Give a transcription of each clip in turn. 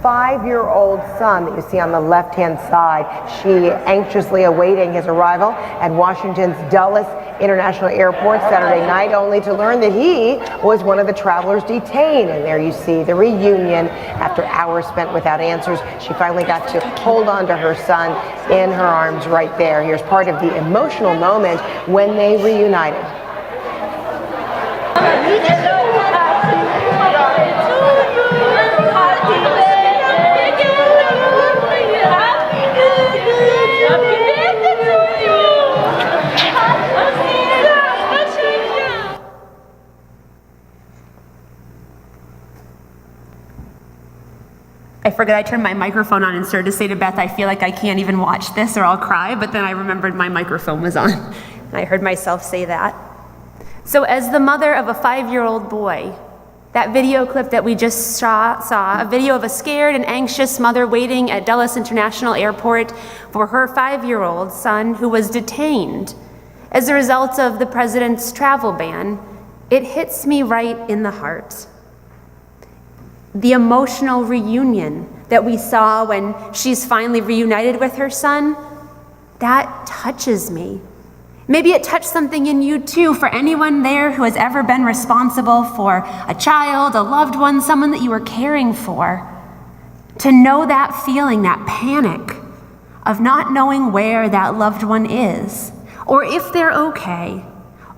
5-year-old son that you see on the left-hand side. She anxiously awaiting his arrival at Washington's Dulles International Airport Saturday night, only to learn that he was one of the travelers detained. And there you see the reunion after hours spent without answers. She finally got to hold on to her son in her arms right there. Here's part of the emotional moment when they reunited. I forgot I turned my microphone on and started to say to Beth, I feel like I can't even watch this or I'll cry, but then I remembered my microphone was on. And I heard myself say that. So as the mother of a 5-year-old boy, that video clip that we just saw a video of a scared and anxious mother waiting at Dulles International Airport for her 5-year-old son who was detained as a result of the president's travel ban, it hits me right in the heart. The emotional reunion that we saw when she's finally reunited with her son, that touches me. Maybe it touched something in you too, for anyone there who has ever been responsible for a child, a loved one, someone that you were caring for. To know that feeling, that panic of not knowing where that loved one is, or if they're okay,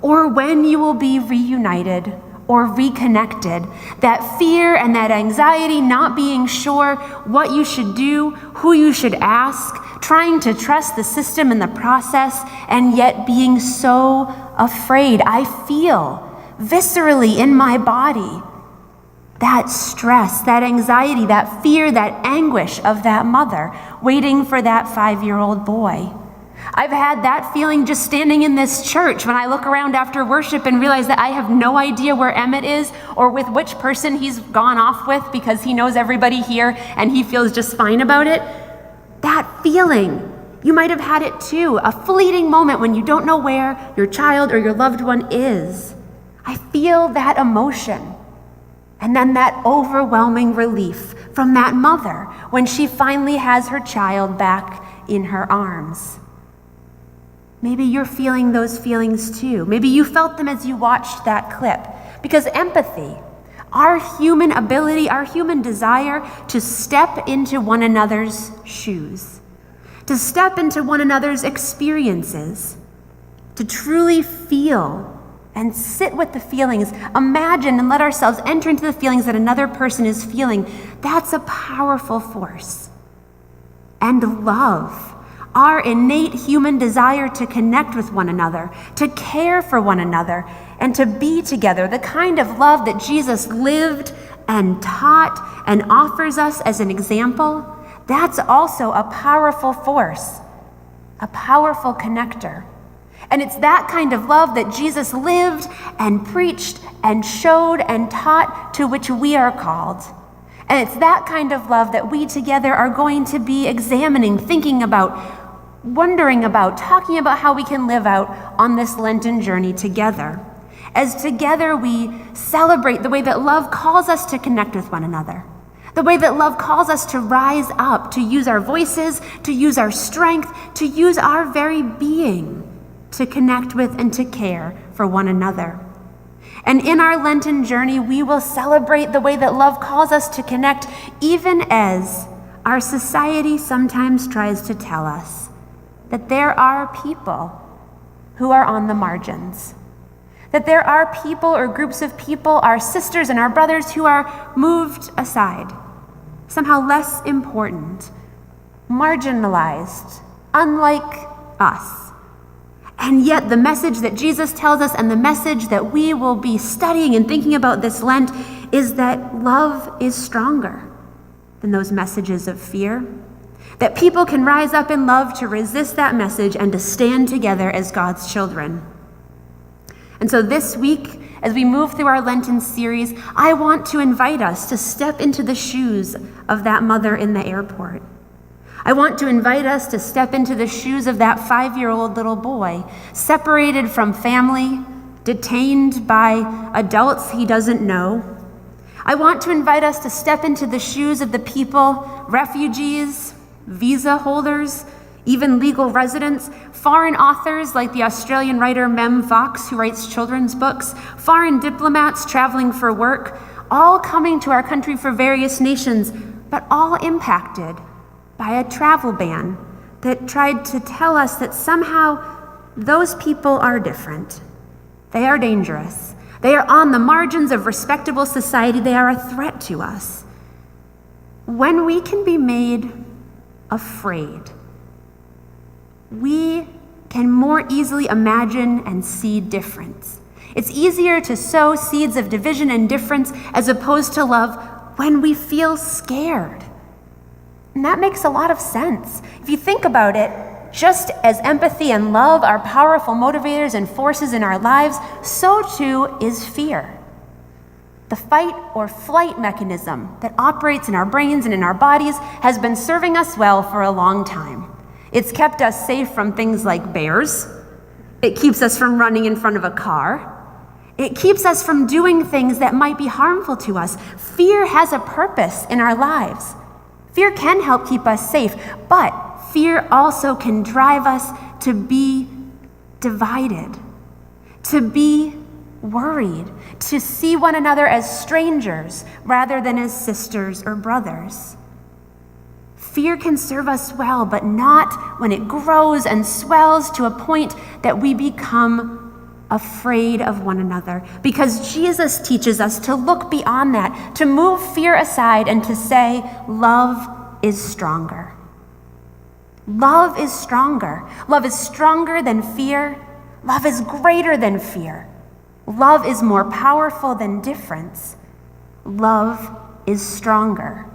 or when you will be reunited or reconnected, that fear and that anxiety, not being sure what you should do, who you should ask, trying to trust the system and the process, and yet being so afraid. I feel viscerally in my body that stress, that anxiety, that fear, that anguish of that mother waiting for that 5-year-old boy. I've had that feeling just standing in this church when I look around after worship and realize that I have no idea where Emmett is or with which person he's gone off with because he knows everybody here and he feels just fine about it. That feeling, you might have had it too, a fleeting moment when you don't know where your child or your loved one is. I feel that emotion. And then that overwhelming relief from that mother when she finally has her child back in her arms. Maybe you're feeling those feelings too. Maybe you felt them as you watched that clip. Because empathy, our human ability, our human desire to step into one another's shoes, to step into one another's experiences, to truly feel and sit with the feelings, imagine and let ourselves enter into the feelings that another person is feeling, that's a powerful force. And love, our innate human desire to connect with one another, to care for one another, and to be together, the kind of love that Jesus lived and taught and offers us as an example, that's also a powerful force, a powerful connector. And it's that kind of love that Jesus lived and preached and showed and taught, to which we are called. And it's that kind of love that we together are going to be examining, thinking about, wondering about, talking about how we can live out on this Lenten journey together. As together we celebrate the way that love calls us to connect with one another, the way that love calls us to rise up, to use our voices, to use our strength, to use our very being to connect with and to care for one another. And in our Lenten journey, we will celebrate the way that love calls us to connect, even as our society sometimes tries to tell us that there are people who are on the margins, that there are people or groups of people, our sisters and our brothers, who are moved aside, somehow less important, marginalized, unlike us. And yet the message that Jesus tells us and the message that we will be studying and thinking about this Lent is that love is stronger than those messages of fear. That people can rise up in love to resist that message and to stand together as God's children. And so this week, as we move through our Lenten series, I want to invite us to step into the shoes of that mother in the airport. I want to invite us to step into the shoes of that 5-year-old little boy, separated from family, detained by adults he doesn't know. I want to invite us to step into the shoes of the people, refugees, visa holders, even legal residents, foreign authors like the Australian writer Mem Fox, who writes children's books, foreign diplomats traveling for work, all coming to our country for various nations, but all impacted by a travel ban that tried to tell us that somehow those people are different. They are dangerous. They are on the margins of respectable society. They are a threat to us. When we can be made afraid, we can more easily imagine and see difference. It's easier to sow seeds of division and difference as opposed to love when we feel scared. And that makes a lot of sense. If you think about it, just as empathy and love are powerful motivators and forces in our lives, so too is fear. The fight or flight mechanism that operates in our brains and in our bodies has been serving us well for a long time. It's kept us safe from things like bears. It keeps us from running in front of a car. It keeps us from doing things that might be harmful to us. Fear has a purpose in our lives. Fear can help keep us safe, but fear also can drive us to be divided, to be worried, to see one another as strangers rather than as sisters or brothers. Fear can serve us well, but not when it grows and swells to a point that we become afraid of one another. Because Jesus teaches us to look beyond that, to move fear aside and to say, love is stronger. Love is stronger. Love is stronger than fear. Love is greater than fear. Love is more powerful than difference. Love is stronger.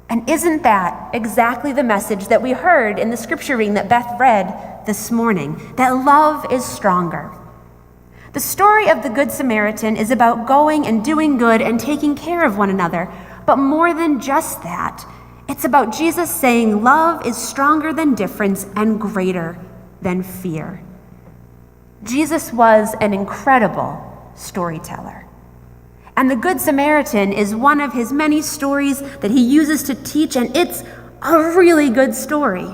And isn't that exactly the message that we heard in the scripture reading that Beth read this morning? That love is stronger. The story of the Good Samaritan is about going and doing good and taking care of one another. But more than just that, it's about Jesus saying love is stronger than difference and greater than fear. Jesus was an incredible storyteller. And the Good Samaritan is one of his many stories that he uses to teach, and it's a really good story.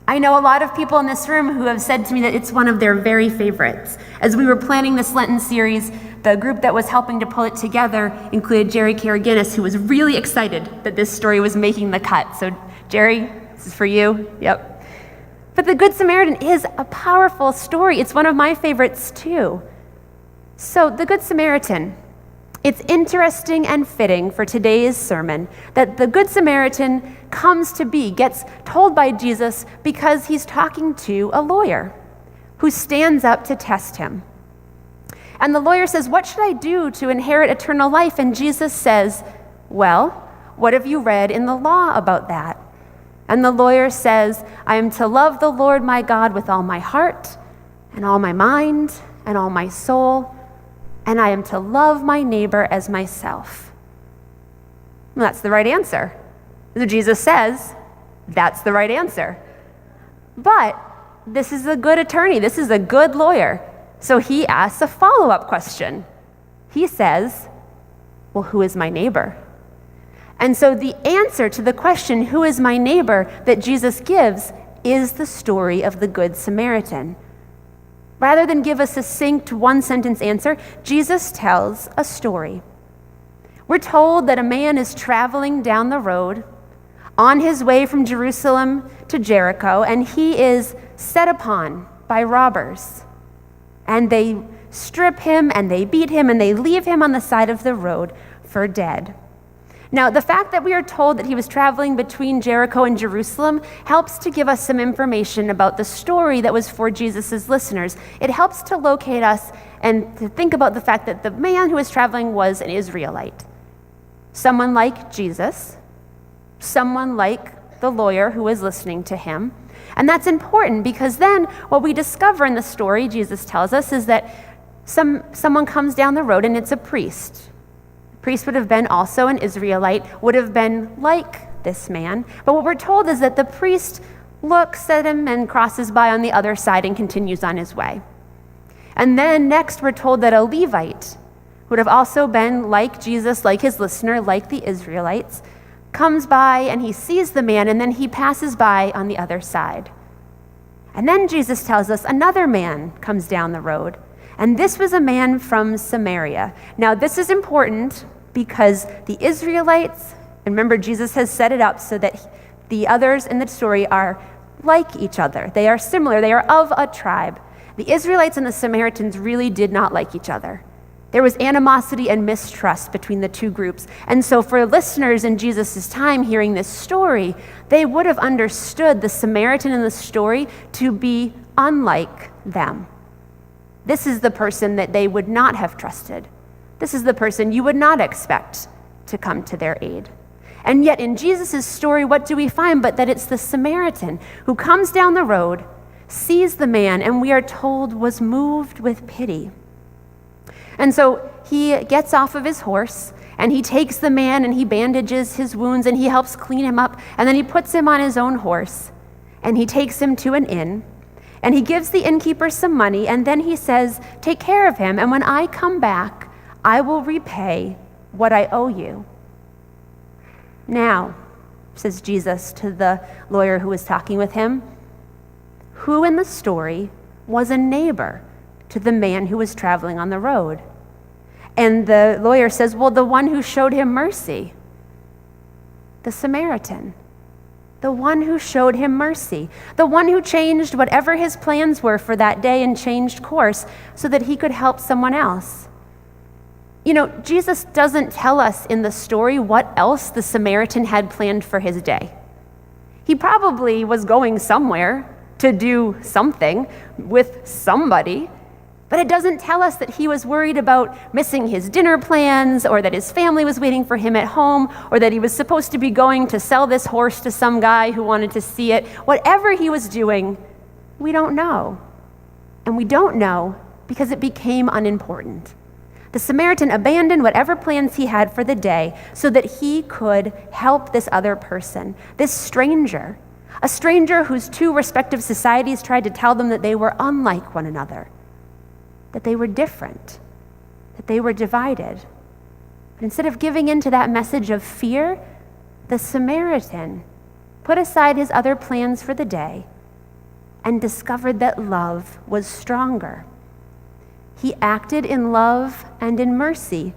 I know a lot of people in this room who have said to me that it's one of their very favorites. As we were planning this Lenten series, the group that was helping to pull it together included Jerry Karaginis, who was really excited that this story was making the cut. So Jerry, this is for you. Yep. But the Good Samaritan is a powerful story. It's one of my favorites too. So the Good Samaritan, it's interesting and fitting for today's sermon that the Good Samaritan gets told by Jesus because he's talking to a lawyer who stands up to test him. And the lawyer says, "What should I do to inherit eternal life?" And Jesus says, "Well, what have you read in the law about that?" And the lawyer says, "I am to love the Lord my God with all my heart and all my mind and all my soul, and I am to love my neighbor as myself." Well, that's the right answer. So Jesus says, that's the right answer. But this is a good attorney. This is a good lawyer. So he asks a follow-up question. He says, well, who is my neighbor? And so the answer to the question, who is my neighbor, that Jesus gives is the story of the Good Samaritan. Rather than give a succinct one-sentence answer, Jesus tells a story. We're told that a man is traveling down the road on his way from Jerusalem to Jericho, and he is set upon by robbers. And they strip him, and they beat him, and they leave him on the side of the road for dead. Now, the fact that we are told that he was traveling between Jericho and Jerusalem helps to give us some information about the story that was for Jesus' listeners. It helps to locate us and to think about the fact that the man who was traveling was an Israelite. Someone like Jesus, someone like the lawyer who was listening to him. And that's important because then what we discover in the story, Jesus tells us, is that someone comes down the road and it's a priest. Priest would have been also an Israelite, would have been like this man. But what we're told is that the priest looks at him and crosses by on the other side and continues on his way. And then next we're told that a Levite who would have also been like Jesus, like his listener, like the Israelites, comes by and he sees the man, and then he passes by on the other side. And then Jesus tells us another man comes down the road, and this was a man from Samaria. Now, this is important because the Israelites, and remember, Jesus has set it up so that the others in the story are like each other. They are similar. They are of a tribe. The Israelites and the Samaritans really did not like each other. There was animosity and mistrust between the two groups. And so for listeners in Jesus' time hearing this story, they would have understood the Samaritan in the story to be unlike them. This is the person that they would not have trusted. This is the person you would not expect to come to their aid. And yet in Jesus' story, what do we find but that it's the Samaritan who comes down the road, sees the man, and we are told was moved with pity. And so he gets off of his horse, and he takes the man and he bandages his wounds and he helps clean him up, and then he puts him on his own horse and he takes him to an inn, and he gives the innkeeper some money, and then he says, "Take care of him, and when I come back, I will repay what I owe you." Now, says Jesus to the lawyer who was talking with him, who in the story was a neighbor to the man who was traveling on the road? And the lawyer says, well, the one who showed him mercy. The Samaritan. The one who showed him mercy. The one who changed whatever his plans were for that day and changed course so that he could help someone else. You know, Jesus doesn't tell us in the story what else the Samaritan had planned for his day. He probably was going somewhere to do something with somebody, but it doesn't tell us that he was worried about missing his dinner plans, or that his family was waiting for him at home, or that he was supposed to be going to sell this horse to some guy who wanted to see it. Whatever he was doing, we don't know. And we don't know because it became unimportant. The Samaritan abandoned whatever plans he had for the day so that he could help this other person, this stranger, a stranger whose two respective societies tried to tell them that they were unlike one another, that they were different, that they were divided. But instead of giving in to that message of fear, the Samaritan put aside his other plans for the day and discovered that love was stronger. He acted in love and in mercy,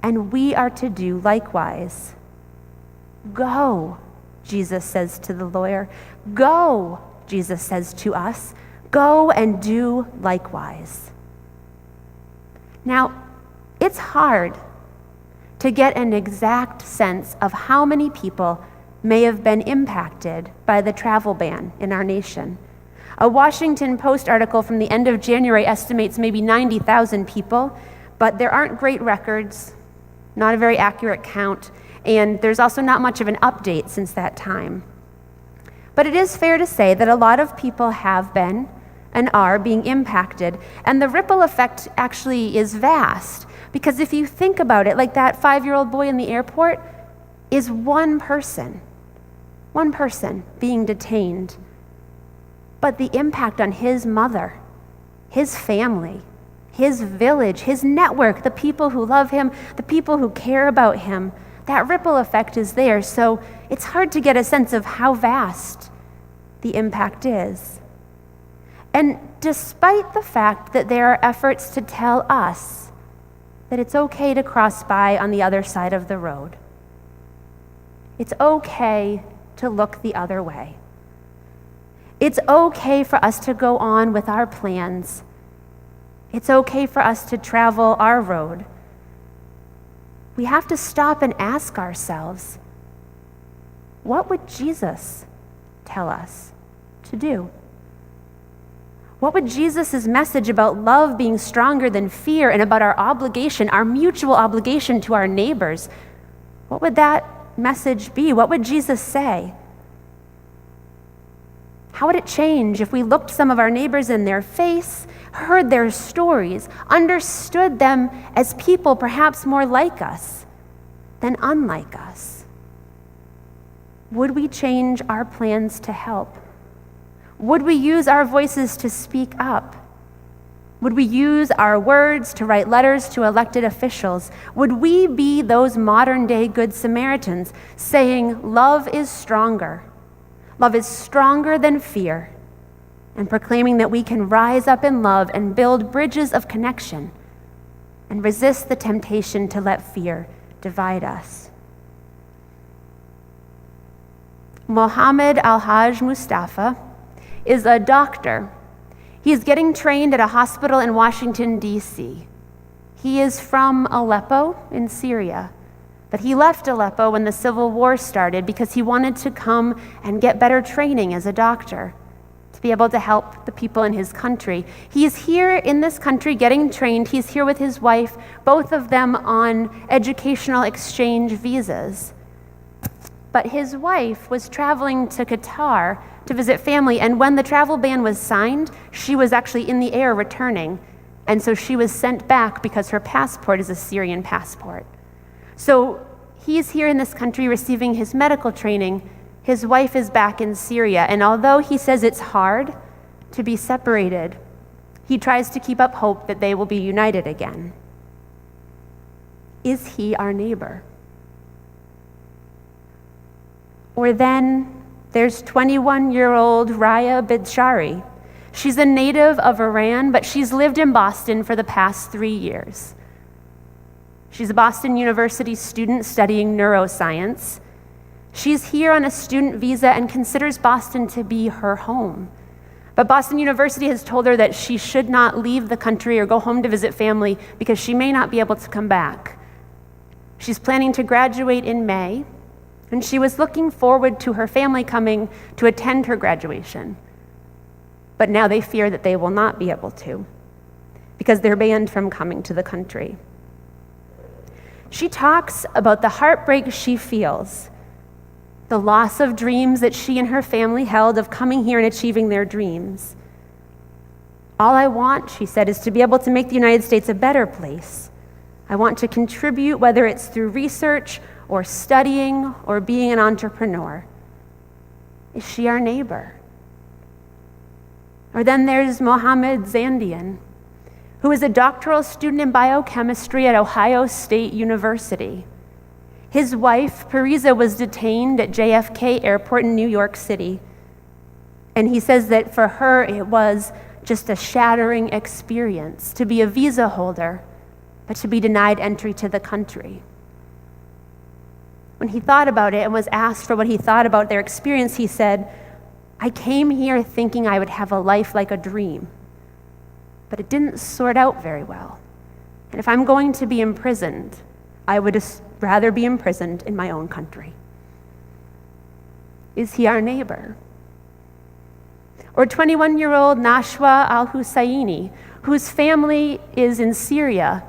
and we are to do likewise. Go, Jesus says to the lawyer. Go, Jesus says to us. Go and do likewise. Now, it's hard to get an exact sense of how many people may have been impacted by the travel ban in our nation. A Washington Post article from the end of January estimates maybe 90,000 people, but there aren't great records, not a very accurate count, and there's also not much of an update since that time. But it is fair to say that a lot of people have been and are being impacted, and the ripple effect actually is vast, because if you think about it, like that 5-year-old boy in the airport is one person being detained. But the impact on his mother, his family, his village, his network, the people who love him, the people who care about him, that ripple effect is there. So it's hard to get a sense of how vast the impact is. And despite the fact that there are efforts to tell us that it's okay to cross by on the other side of the road, it's okay to look the other way. It's okay for us to go on with our plans. It's okay for us to travel our road. We have to stop and ask ourselves, what would Jesus tell us to do? What would Jesus' message about love being stronger than fear and about our obligation, our mutual obligation to our neighbors, what would that message be? What would Jesus say? How would it change if we looked some of our neighbors in their face, heard their stories, understood them as people perhaps more like us than unlike us? Would we change our plans to help? Would we use our voices to speak up? Would we use our words to write letters to elected officials? Would we be those modern-day Good Samaritans saying, love is stronger. Love is stronger than fear. And proclaiming that we can rise up in love and build bridges of connection and resist the temptation to let fear divide us. Mohammed Al-Haj Mustafa is a doctor. He is getting trained at a hospital in Washington, D.C. He is from Aleppo in Syria, but he left Aleppo when the civil war started because he wanted to come and get better training as a doctor to be able to help the people in his country. He is here in this country getting trained. He's here with his wife, both of them on educational exchange visas. But his wife was traveling to Qatar to visit family, and when the travel ban was signed, she was actually in the air returning, and so she was sent back because her passport is a Syrian passport. So he's here in this country receiving his medical training. His wife is back in Syria, and although he says it's hard to be separated, he tries to keep up hope that they will be united again. Is he our neighbor? Or then there's 21-year-old Raya Bidshari. She's a native of Iran, but she's lived in Boston for the past 3 years. She's a Boston University student studying neuroscience. She's here on a student visa and considers Boston to be her home. But Boston University has told her that she should not leave the country or go home to visit family because she may not be able to come back. She's planning to graduate in May, and she was looking forward to her family coming to attend her graduation. But now they fear that they will not be able to because they're banned from coming to the country. She talks about the heartbreak she feels, the loss of dreams that she and her family held of coming here and achieving their dreams. All I want, she said, is to be able to make the United States a better place. I want to contribute, whether it's through research or studying, or being an entrepreneur. Is she our neighbor? Or then there's Mohammed Zandian, who is a doctoral student in biochemistry at Ohio State University. His wife, Parisa, was detained at JFK Airport in New York City. And he says that for her, it was just a shattering experience to be a visa holder, but to be denied entry to the country. When he thought about it and was asked for what he thought about their experience, he said, I came here thinking I would have a life like a dream, but it didn't sort out very well. And if I'm going to be imprisoned, I would just rather be imprisoned in my own country. Is he our neighbor? Or 21-year-old Nashwa Al-Husseini, whose family is in Syria,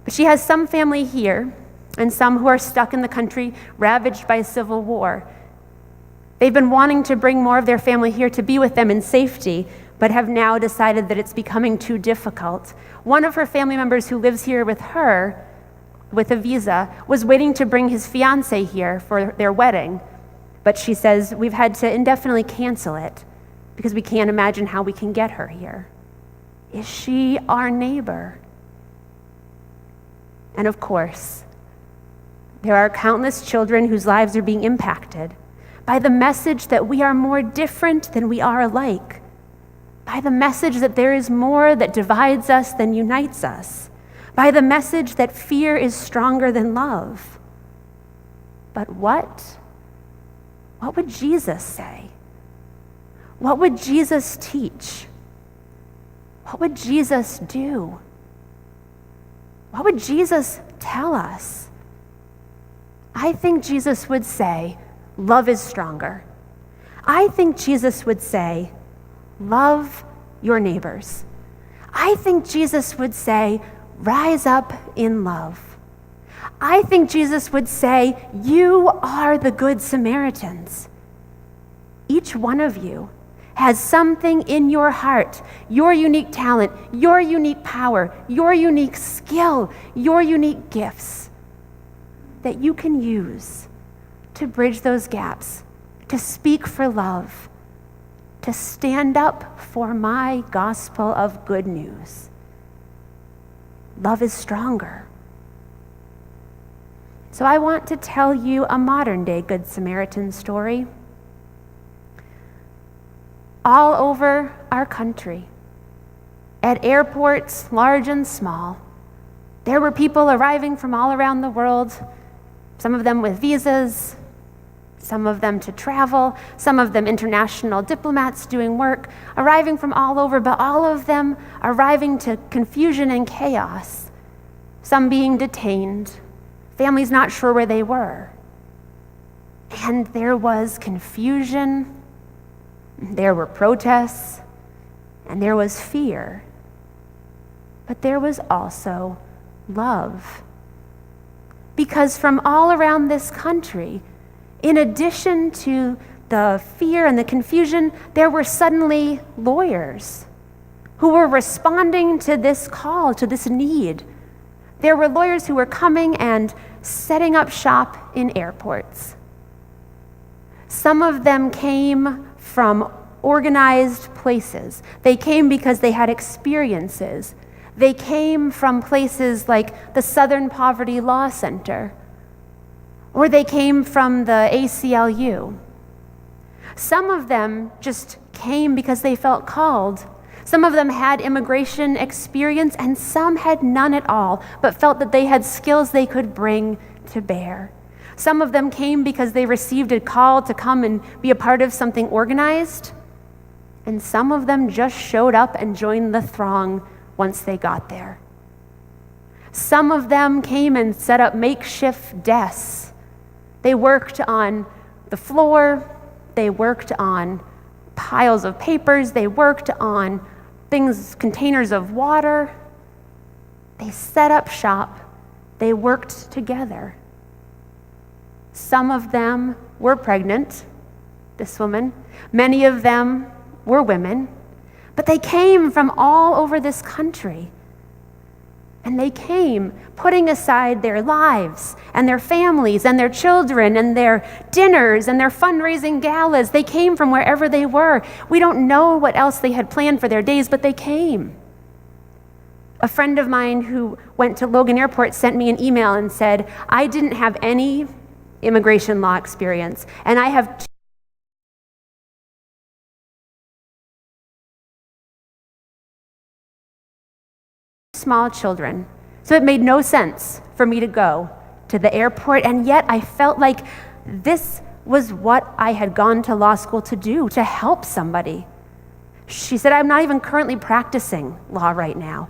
but she has some family here, and some who are stuck in the country ravaged by civil war. They've been wanting to bring more of their family here to be with them in safety, but have now decided that it's becoming too difficult. One of her family members who lives here with her, with a visa, was waiting to bring his fiancée here for their wedding, but she says, we've had to indefinitely cancel it because we can't imagine how we can get her here. Is she our neighbor? And of course, there are countless children whose lives are being impacted by the message that we are more different than we are alike, by the message that there is more that divides us than unites us, by the message that fear is stronger than love. But what would Jesus say? What would Jesus teach? What would Jesus do? What would Jesus tell us? I think Jesus would say, love is stronger. I think Jesus would say, love your neighbors. I think Jesus would say, rise up in love. I think Jesus would say, you are the Good Samaritans. Each one of you has something in your heart, your unique talent, your unique power, your unique skill, your unique gifts that you can use to bridge those gaps, to speak for love, to stand up for my gospel of good news. love is stronger. So I want to tell you a modern-day Good Samaritan story. All over our country, at airports large and small, there were people arriving from all around the world, some of them with visas, some of them to travel, some of them international diplomats doing work, arriving from all over, but all of them arriving to confusion and chaos, some being detained, families not sure where they were. And there was confusion, there were protests, and there was fear. But there was also love. Because from all around this country, in addition to the fear and the confusion, there were suddenly lawyers who were responding to this call, to this need. There were lawyers who were coming and setting up shop in airports. Some of them came from organized places. They came because they had experiences. They came from places like the Southern Poverty Law Center, or they came from the ACLU. Some of them just came because they felt called. Some of them had immigration experience, and some had none at all, but felt that they had skills they could bring to bear. Some of them came because they received a call to come and be a part of something organized, and some of them just showed up and joined the throng once they got there. Some of them came and set up makeshift desks. They worked on the floor, they worked on piles of papers, they worked on things, containers of water. They set up shop, they worked together. Some of them were pregnant, this woman. Many of them were women, but they came from all over this country. And they came putting aside their lives and their families and their children and their dinners and their fundraising galas. They came from wherever they were. We don't know what else they had planned for their days, but they came. A friend of mine who went to Logan Airport sent me an email and said, I didn't have any immigration law experience, and I have small children, so it made no sense for me to go to the airport, and yet I felt like this was what I had gone to law school to do, to help somebody. She said, I'm not even currently practicing law right now.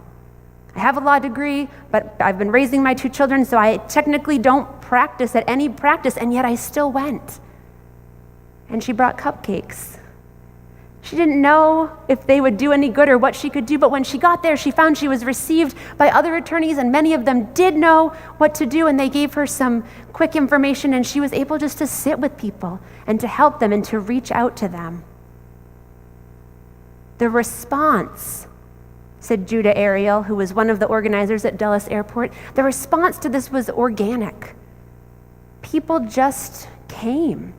I have a law degree, but I've been raising my 2 children, so I technically don't practice at any practice, and yet I still went. And she brought cupcakes. She didn't know if they would do any good or what she could do, but when she got there, she found she was received by other attorneys, and many of them did know what to do, and they gave her some quick information, and she was able just to sit with people and to help them and to reach out to them. The response, said Judah Ariel, who was one of the organizers at Dulles Airport, the response to this was organic. People just came.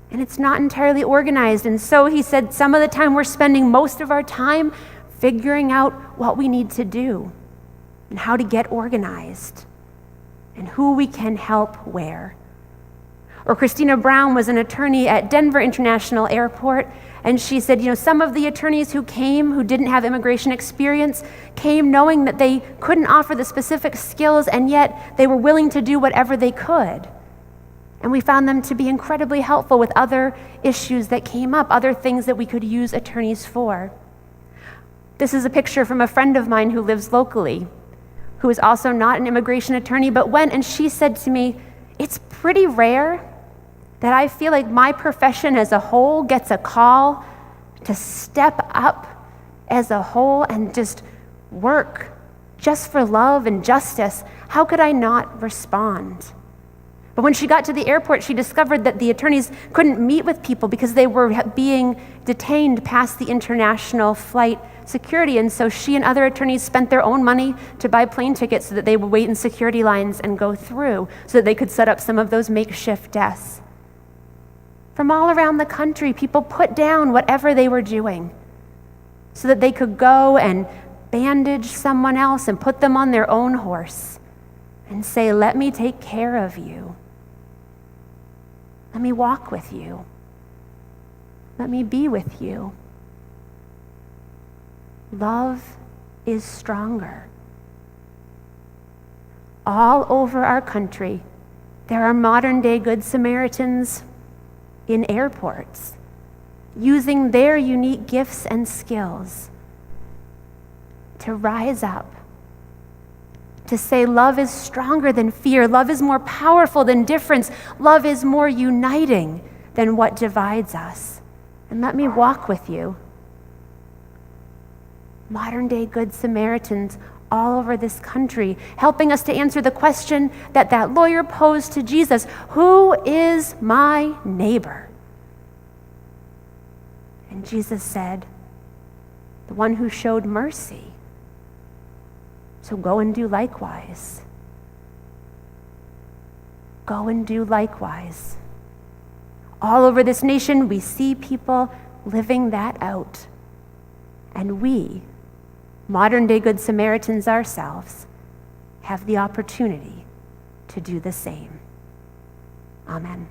And it's not entirely organized. And so he said, some of the time we're spending most of our time figuring out what we need to do and how to get organized and who we can help where. Or Christina Brown was an attorney at Denver International Airport, and she said, some of the attorneys who came who didn't have immigration experience came knowing that they couldn't offer the specific skills, and yet they were willing to do whatever they could. And we found them to be incredibly helpful with other issues that came up, other things that we could use attorneys for. This is a picture from a friend of mine who lives locally, who is also not an immigration attorney, but went, and she said to me, it's pretty rare that I feel like my profession as a whole gets a call to step up as a whole and just work just for love and justice. How could I not respond? But when she got to the airport, she discovered that the attorneys couldn't meet with people because they were being detained past the international flight security. And so she and other attorneys spent their own money to buy plane tickets so that they would wait in security lines and go through so that they could set up some of those makeshift desks. From all around the country, people put down whatever they were doing so that they could go and bandage someone else and put them on their own horse and say, let me take care of you. Let me walk with you. Let me be with you. Love is stronger. All over our country, there are modern-day Good Samaritans in airports, using their unique gifts and skills to rise up, to say love is stronger than fear, love is more powerful than difference, love is more uniting than what divides us. And let me walk with you. Modern-day Good Samaritans all over this country, helping us to answer the question that lawyer posed to Jesus, who is my neighbor? And Jesus said, the one who showed mercy. So go and do likewise. Go and do likewise. All over this nation, we see people living that out. And we, modern-day Good Samaritans ourselves, have the opportunity to do the same. Amen.